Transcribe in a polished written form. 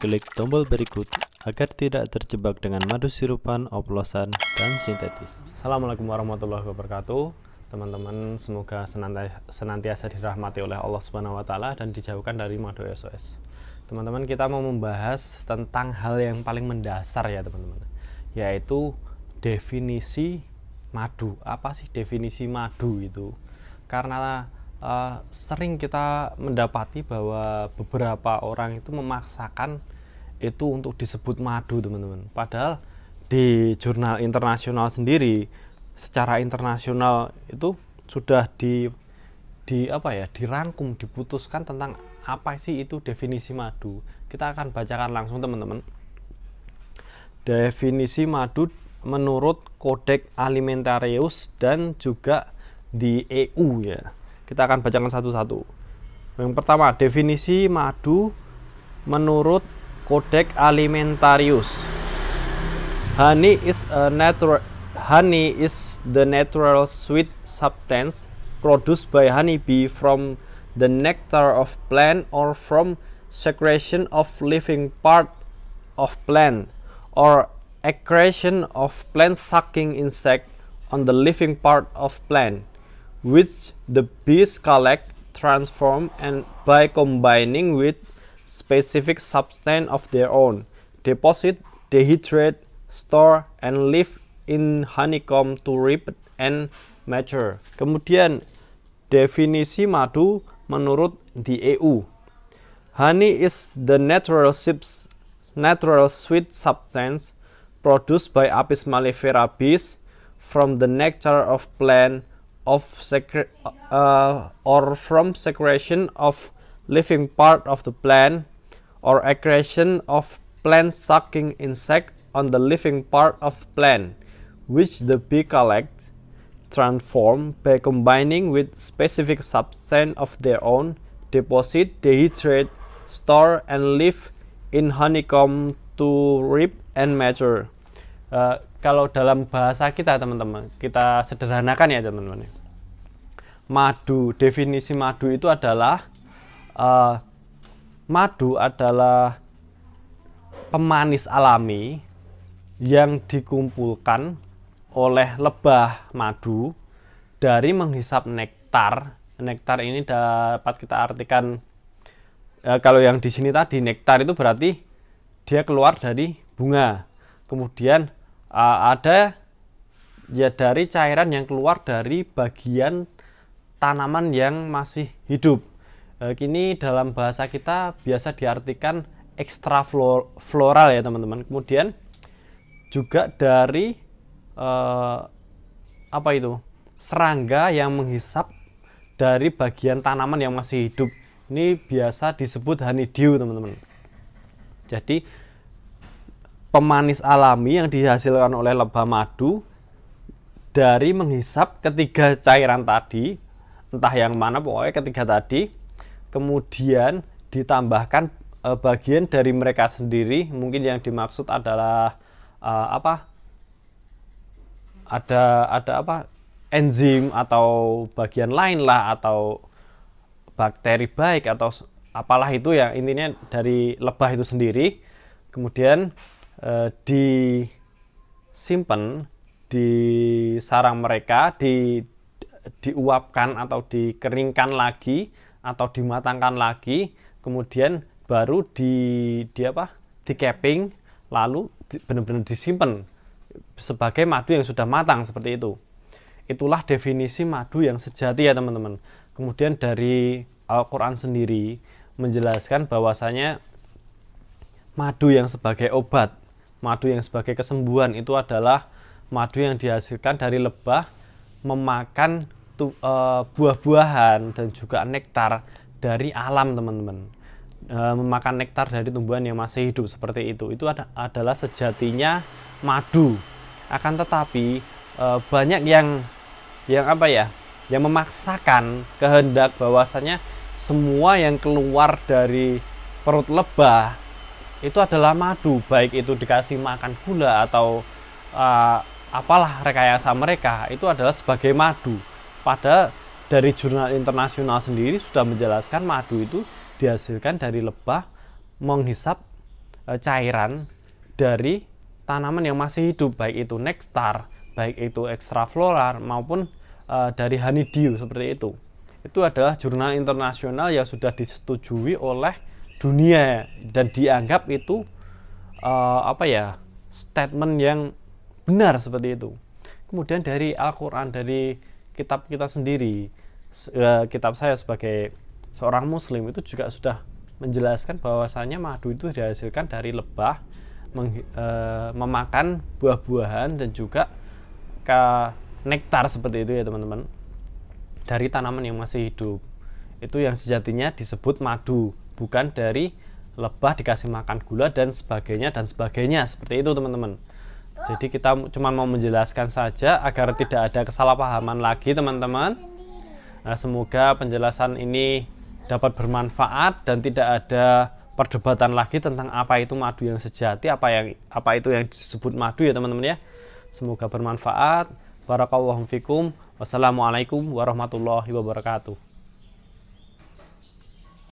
klik tombol berikut agar tidak terjebak dengan madu sirupan, oplosan, dan sintetis. Assalamualaikum warahmatullahi wabarakatuh. Teman-teman, semoga senantiasa dirahmati oleh Allah Subhanahu wa Ta'ala dan dijauhkan dari madu SOS. Teman-teman, kita mau membahas tentang hal yang paling mendasar ya teman-teman, yaitu definisi madu. Apa sih definisi madu itu? Karena sering kita mendapati bahwa beberapa orang itu memaksakan itu untuk disebut madu teman-teman. Padahal di jurnal internasional sendiri, secara internasional itu sudah dirangkum, diputuskan tentang apa sih itu definisi madu. Kita akan bacakan langsung teman-teman. Definisi madu menurut Codex Alimentarius dan juga di EU ya. Kita akan bacakan satu-satu. Yang pertama, definisi madu menurut Codex Alimentarius. Honey is the natural sweet substance produced by honeybee from the nectar of plant or from secretion of living part of plant or excretion of plant sucking insect on the living part of plant, which the bees collect, transform, and by combining with specific substance of their own, deposit, dehydrate, store, and live in honeycomb to ripen and mature. Kemudian definisi madu menurut di EU. Honey is the natural sweet substance produced by Apis mellifera bees from the nectar of plant or from secretion of living part of the plant or excretion of plant sucking insect on the living part of the plant, which the bee collect, transform by combining with specific substance of their own, deposit, dehydrate, store, and live in honeycomb to ripen and mature. Kalau dalam bahasa kita teman-teman, kita sederhanakan ya teman-teman. Madu, definisi madu itu adalah madu adalah pemanis alami yang dikumpulkan oleh lebah madu dari menghisap nektar. Nektar ini dapat kita artikan, kalau yang di sini tadi nektar itu berarti dia keluar dari bunga. Kemudian ada ya dari cairan yang keluar dari bagian tanaman yang masih hidup. Kini dalam bahasa kita biasa diartikan ekstrafloral ya teman-teman. Kemudian juga dari serangga yang menghisap dari bagian tanaman yang masih hidup. Ini biasa disebut honeydew teman-teman. Jadi pemanis alami yang dihasilkan oleh lebah madu dari menghisap ketiga cairan tadi, entah yang mana pokoknya ketiga tadi, kemudian ditambahkan bagian dari mereka sendiri. Mungkin yang dimaksud adalah enzim atau bagian lain lah, atau bakteri baik atau apalah itu ya, intinya dari lebah itu sendiri. Kemudian disimpan di sarang mereka, diuapkan atau dikeringkan lagi atau dimatangkan lagi, kemudian baru di capping, lalu benar-benar disimpan sebagai madu yang sudah matang seperti itu. Itulah definisi madu yang sejati ya teman-teman. Kemudian dari Al-Quran sendiri menjelaskan bahwasanya madu yang sebagai obat, madu yang sebagai kesembuhan itu adalah madu yang dihasilkan dari lebah memakan buah-buahan dan juga nektar dari alam teman-teman. Memakan nektar dari tumbuhan yang masih hidup seperti itu adalah sejatinya madu. Akan tetapi banyak yang memaksakan kehendak bahwasanya semua yang keluar dari perut lebah itu adalah madu, baik itu dikasih makan gula atau apalah rekayasa mereka, itu adalah sebagai madu. Padahal dari jurnal internasional sendiri sudah menjelaskan madu itu dihasilkan dari lebah menghisap cairan dari tanaman yang masih hidup, baik itu nektar, baik itu ekstravlorar maupun dari honeydew seperti itu. Itu adalah jurnal internasional yang sudah disetujui oleh dunia dan dianggap itu statement yang benar seperti itu. Kemudian dari Al-Quran, dari kitab kita sendiri, kitab saya sebagai seorang muslim itu juga sudah menjelaskan bahwasanya madu itu dihasilkan dari lebah memakan buah-buahan dan juga nektar seperti itu ya teman-teman, dari tanaman yang masih hidup. Itu yang sejatinya disebut madu, bukan dari lebah dikasih makan gula dan sebagainya seperti itu teman-teman. Jadi kita cuma mau menjelaskan saja agar tidak ada kesalahpahaman lagi teman-teman. Nah, semoga penjelasan ini dapat bermanfaat dan tidak ada perdebatan lagi tentang apa itu madu yang sejati, apa itu yang disebut madu ya teman-teman ya. Semoga bermanfaat. Barakallahu fikum. Wassalamualaikum warahmatullahi wabarakatuh.